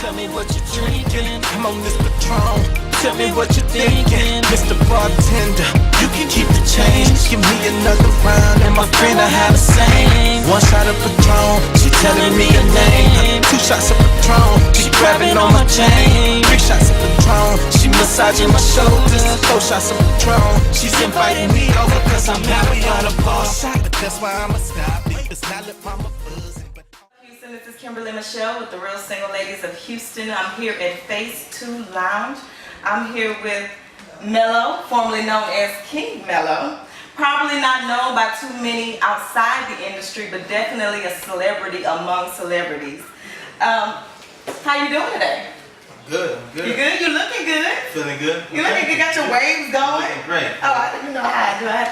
Tell me what you're drinking. Come on, Mr. Patron. Tell me what you're thinking. Mr. Bartender, you can keep the change. Give me another round and my friend I have the same. One shot of Patron, she telling me a name. 2 shots of Patron, she grabbing on my chain. 3 shots of Patron, she massaging my shoulders. 4 shots of Patron, she's inviting me over cause I'm happy on a bar shot. But that's why I'ma stop. It's not let mama buzz. Houston, this is Kimberly Michelle with the Real Single Ladies of Houston. I'm here at Phase 2 Lounge. I'm here with Mello, formerly known as King Mello. Probably not known by too many outside the industry, but definitely a celebrity among celebrities. How you doing today? Good, I'm good. You good? You looking good? Feeling good. You looking good? Got your waves going? Looking great. Oh, you know how I do. I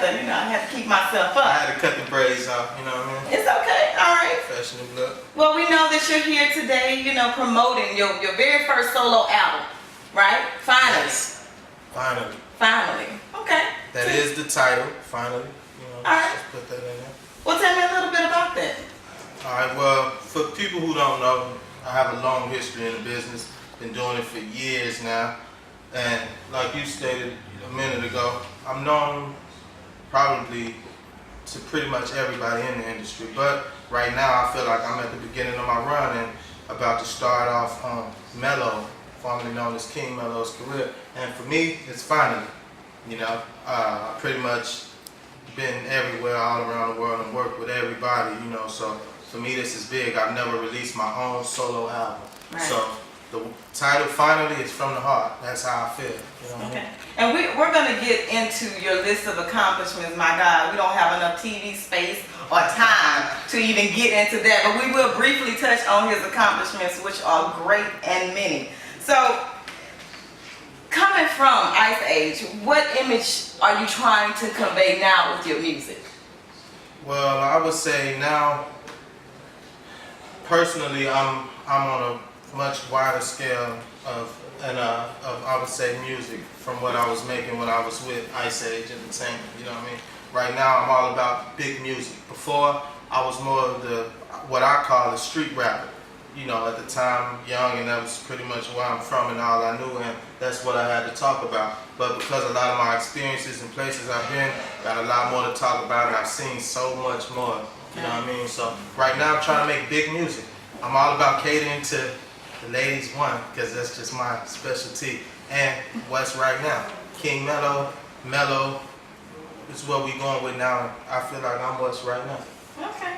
have to keep myself up. I had to cut the braids off, you know what I mean? It's okay. All right. Fashionable look. Well, we know that you're here today, promoting your very first solo album, right? Finally. Yes. Finally. Finally. Okay. That is the title, finally. All right. Just put that in there. Well, tell me a little bit about that. Alright, well, for people who don't know, I have a long history in the business. Been doing it for years now. And like you stated a minute ago, I'm known probably to pretty much everybody in the industry. But right now I feel like I'm at the beginning of my run and about to start off Mello, formerly known as King Mello's career. And for me, it's finally, I pretty much been everywhere all around the world and worked with everybody, so for me this is big. I've never released my own solo album. Right. So the title finally is from the heart. That's how I feel. Okay. And we're going to get into your list of accomplishments. My God, we don't have enough TV space or time to even get into that, but we will briefly touch on his accomplishments, which are great and many. So, coming from Ice Age, what image are you trying to convey now with your music? Well, I would say now, personally, I'm on a much wider scale of I would say music from what I was making when I was with Ice Age Entertainment. You know what I mean? Right now, I'm all about big music. Before, I was more of what I call a street rapper. At the time, young, and that was pretty much where I'm from and all I knew, and that's what I had to talk about. But because a lot of my experiences and places I've been, got a lot more to talk about, and I've seen so much more. You know what I mean? So right now, I'm trying to make big music. I'm all about catering to the ladies, because that's just my specialty. And what's right now, King Mello is what we going with now. I feel like I'm what's right now. Okay.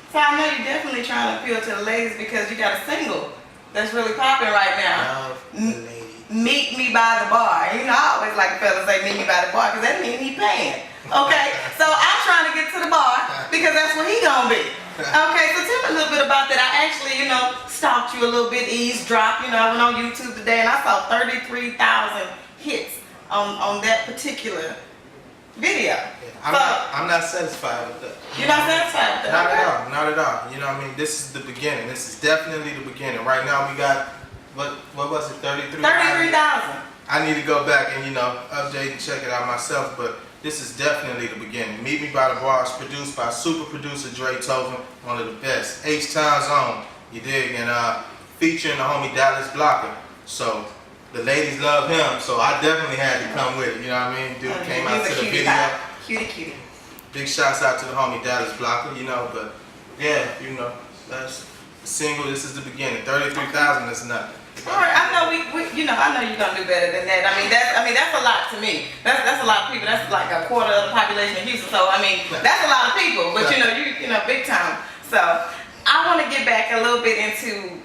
So I know you're definitely trying to appeal to the ladies because you got a single that's really popping right now. Love the ladies. Meet Me by the Bar. I always like a fella say meet me by the bar because that means he paying. Okay? So I'm trying to get to the bar because that's where he gonna be. Okay, so tell me a little bit about that. I actually, stalked you a little bit, eavesdropped. I went on YouTube today and I saw 33,000 hits on that particular video. I'm not satisfied with that. You're not satisfied with that? Not at all. Not at all. This is the beginning. This is definitely the beginning. Right now we got, what was it, 33,000? 33,000. I need to go back and, update and check it out myself, but this is definitely the beginning. Meet Me by the Bar is produced by super producer Dre Tovin, one of the best. H-Town's own, you dig? And featuring the homie Dallas Blocker. So the ladies love him, so I definitely had to come with it, you know what I mean? Dude came out to the video. Cutie. Big shouts out to the homie Dallas Blocker, but yeah, that's the single. This is the beginning. 33,000 is nothing. All right, I know I know you're gonna do better than that. That's a lot to me. That's a lot of people. That's like a quarter of the population of Houston. So that's a lot of people. But you big time. So I want to get back a little bit into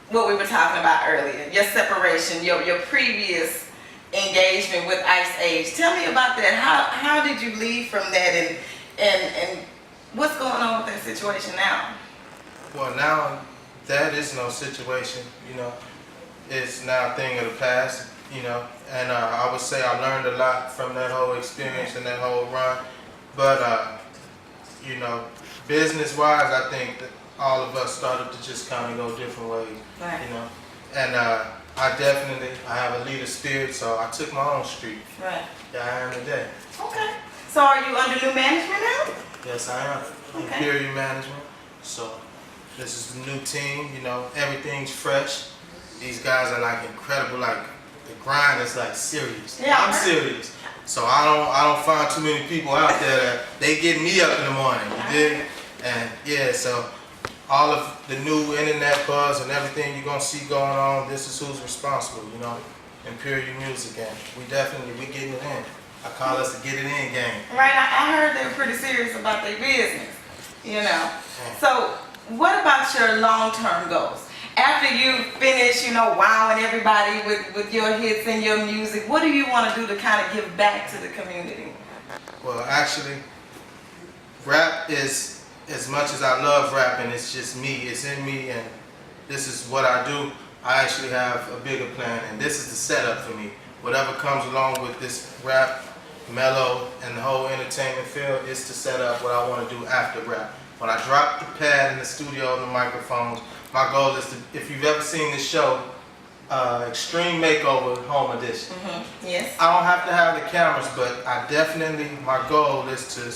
what we were talking about earlier. Your separation, your previous engagement with Ice Age. Tell me about that. How did you leave from that, and what's going on with that situation now? Well, now that is no situation. It's now a thing of the past. And I would say I learned a lot from that whole experience and that whole run. But business-wise, I think that all of us started to just kind of go different ways. Right. And I have a leader spirit, so I took my own street. Right. Yeah, I am today. Okay. So are you under new management now? Yes, I am. Okay. Imperial management. So this is the new team. Everything's fresh. These guys are like incredible. Like the grind is like serious. Yeah, I'm serious. So I don't find too many people out there that they get me up in the morning. You dig? And yeah, so all of the new internet buzz and everything you're gonna see going on, this is who's responsible, you know. Imperial Music Gang. We getting it in. I call us the get it in game. Right, I heard they were pretty serious about their business, you know. Yeah. So what about your long-term goals? After you finish, you know, wowing everybody with your hits and your music, what do you want to do to kind of give back to the community? Well, actually, rap is, as much as I love rapping, it's just me. It's in me, and this is what I do. I actually have a bigger plan, and this is the setup for me. Whatever comes along with this rap, Mello, and the whole entertainment field, it's to set up what I want to do after rap. When I drop the pad in the studio and the microphones, my goal is to, if you've ever seen this show, Extreme Makeover Home Edition. Mm-hmm. Yes. I don't have to have the cameras, but I definitely, my goal is to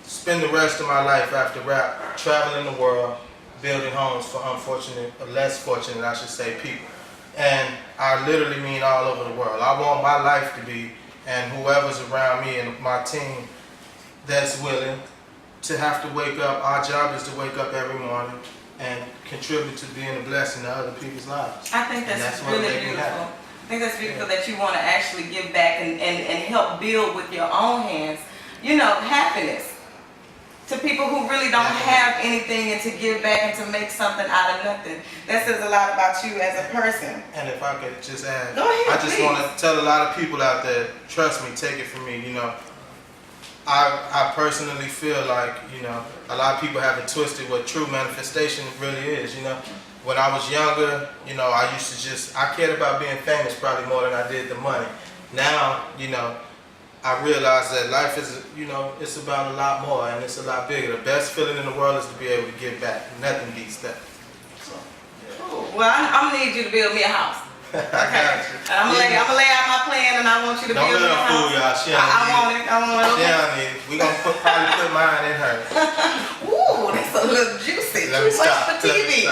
spend the rest of my life after rap, traveling the world, building homes for unfortunate, or less fortunate, I should say, people. And I literally mean all over the world. I want my life to be, and whoever's around me and my team that's willing to have to wake up, our job is to wake up every morning and contribute to being a blessing to other people's lives. I think that's what really make me beautiful. happy. I think that's beautiful that you want to actually give back and help build with your own hands, you know, happiness to people who really don't have anything, and to give back and to make something out of nothing. That says a lot about you as a person. And if I could just add, go ahead, I just please. want to tell a lot of people out there, trust me, take it from me, you know, I personally feel like, you know, a lot of people have it twisted what true manifestation really is, you know. When I was younger, you know, I used to I cared about being famous probably more than I did the money. Now, you know, I realize that life is, you know, it's about a lot more and it's a lot bigger. The best feeling in the world is to be able to give back. Nothing beats that. So, yeah. Ooh, well, I'm gonna need you to build me a house. I got you. I'm gonna lay out my plan, and I want you to Don't build me let a her fool house. y'all. I want it. I want it. She Okay. don't need it. We gonna probably put mine in her. Ooh, that's a little juicy. Let Too me much stop. for TV.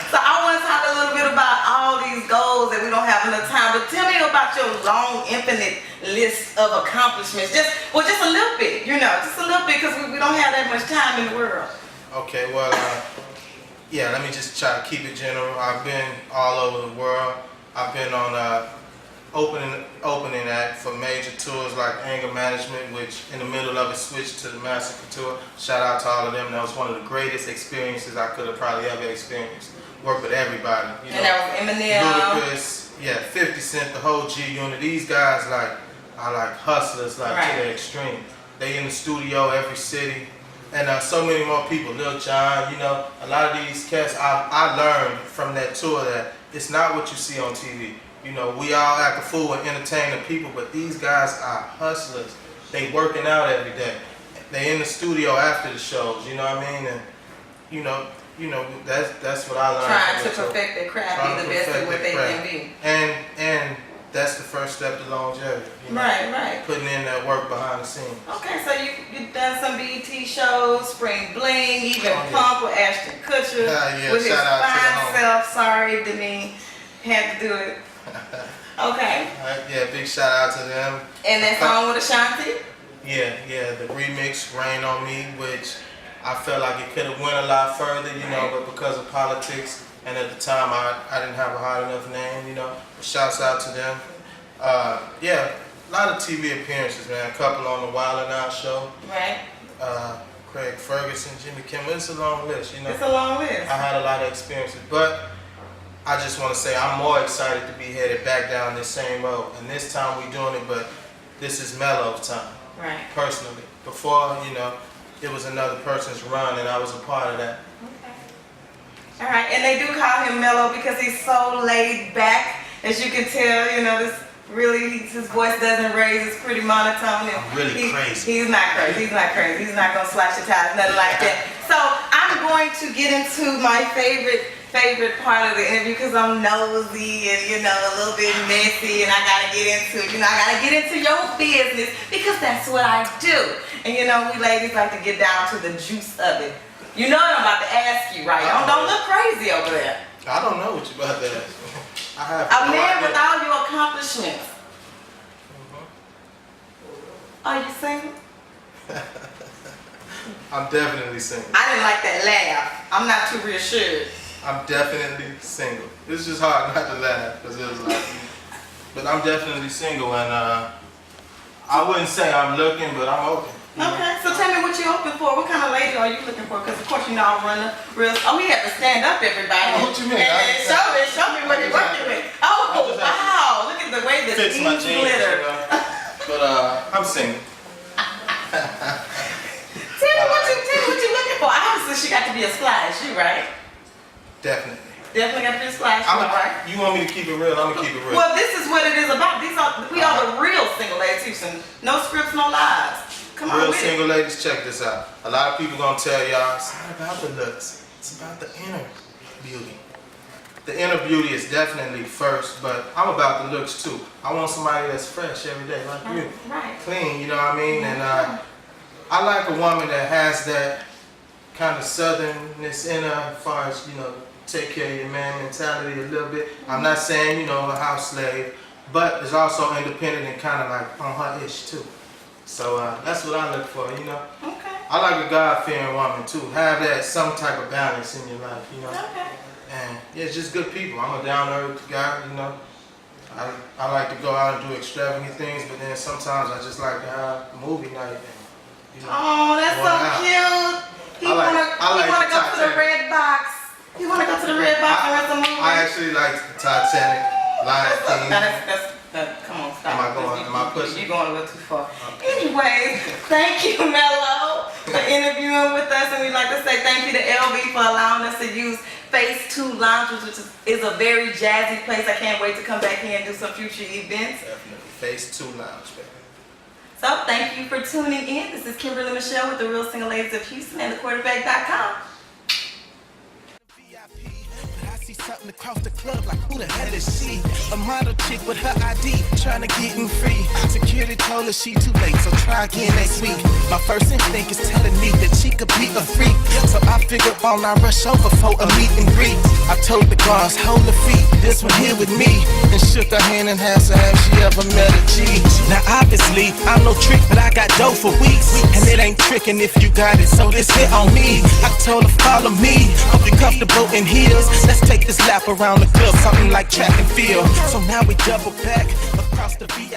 So I want to talk a little bit about all these goals that we don't have enough time. But tell me about your long, infinite list of accomplishments. Just a little bit, you know, just a little bit, because we don't have that much time in the world. Okay, well, yeah, let me just try to keep it general. I've been all over the world. I've been on opening act for major tours like Anger Management, which in the middle of it switched to the Massacre Tour. Shout out to all of them. That was one of the greatest experiences I could have probably ever experienced. Work with everybody. You know, And that was Eminem. Ludacris, yeah, 50 Cent, the whole G Unit. These guys are like hustlers, like Right. to the extreme. They in the studio every city. And so many more people, Lil Jon, you know, a lot of these cats, I learned from that tour that it's not what you see on TV. You know, we all act a fool and entertain the people, but these guys are hustlers. They working out every day. They in the studio after the shows, you know what I mean? And you know, that's what I learned. Trying to from it. perfect their craft, Trying be to the best perfect at what their they craft. can be. And that's the first step to longevity. You know? Right. Putting in that work behind the scenes. Okay, so you've done some BET shows, Spring Bling, even Oh, yeah. Punk with Ashton Kutcher, Yeah, with his shout out to the fine homie. self. Sorry, Denise, had to do it. Okay, Yeah, big shout out to them. and that song with Ashanti. Yeah, the remix Rain on Me, which I felt like it could have went a lot further, you know, but because of politics and at the time I didn't have a hot enough name, you know. But shouts out to them. Yeah, a lot of TV appearances, man. A couple on the Wild 'N Out show. Right. Craig Ferguson, Jimmy Kimmel. It's a long list, you know. It's a long list. I had a lot of experiences, but I just want to say I'm more excited to be headed back down this same road. And this time we're doing it, but this is Mello's time. Right. Personally. Before, you know, it was another person's run and I was a part of that. Okay. All right, and they do call him Mello because he's so laid back. As you can tell, you know, this really, his voice doesn't raise, it's pretty monotone. And I'm really crazy. He's not crazy, he's not crazy. He's not gonna slash your tires, nothing like that. So I'm going to get into my favorite part of the interview because I'm nosy and, you know, a little bit messy, and I gotta get into, you know, I gotta get into your business because that's what I do. And you know, we ladies like to get down to the juice of it. You know what I'm about to ask you, right? Don't look crazy over there. I don't know what you about to ask. I have A no man idea. with all your accomplishments. Are you single? I'm definitely single. I didn't like that laugh. I'm not too reassured. I'm definitely single. It's just hard not to laugh because it was like, but I'm definitely single, and I wouldn't say I'm looking, but I'm open. Okay, so tell me what you're open for. What kind of lady are you looking for? Because of course you know I'm running real. Oh, we have to stand up, everybody. Oh, what you mean? And show me what you're working with. Oh, wow! Look at the way the Fix my jeans jeans, glitter. you know? But I'm single. Tell me what you're looking for. Obviously, she got to be a splash. You right? Definitely. Definitely got to be a splash. Right? You want me to keep it real? I'm gonna keep it real. Well, this is what it is about. We are the real single ladies, Houston. No scripts, no lies. Come on, Real with single it. ladies, check this out. A lot of people gonna tell y'all it's not about the looks. It's about the inner beauty. The inner beauty is definitely first, but I'm about the looks too. I want somebody that's fresh every day, like you. Right. Clean, you know what I mean? And I like a woman that has that kind of southernness in her as far as, you know, take care of your man mentality a little bit. I'm not saying, you know, a house slave, but is also independent and kind of like on her ish too. So that's what I look for, you know. Okay. I like a God-fearing woman too. Have that some type of balance in your life, you know. Okay. And yeah, it's just good people. I'm a down-to-earth guy, you know. I like to go out and do extravagant things, but then sometimes I just like to have a movie night. And, you know, Oh, that's so cute. He wanna go to the red box. He wanna go to the red box and rent the movie. I actually like Titanic, Lion King. Come on, stop. Am I pushing? You're going a little too far. Anyways, thank you, Mello, for interviewing with us, and we'd like to say thank you to LB for allowing us to use Phase 2 Lounge, which is a very jazzy place. I can't wait to come back here and do some future events. Definitely. Phase 2 Lounge, baby. So thank you for tuning in. This is Kimberly Michelle with the Real Single Ladies of Houston and thequarterback.com. Something across the club, like who the hell is she? A model chick with her ID, trying to get in free. Security told her she too late, so try again next week. My first instinct is telling me that she could be a freak, so I figured why not rush over for a meet and greet. I told the guards, hold the feet, this one here with me, and shook her hand and asked her have she ever met a G. Now obviously, I'm no trick, but I got dough for weeks, and it ain't tricking if you got it, so this hit on me. I told her follow me, hope you comfortable in heels. Let's take this lap around the club, something like track and field. So now we double back across the beat.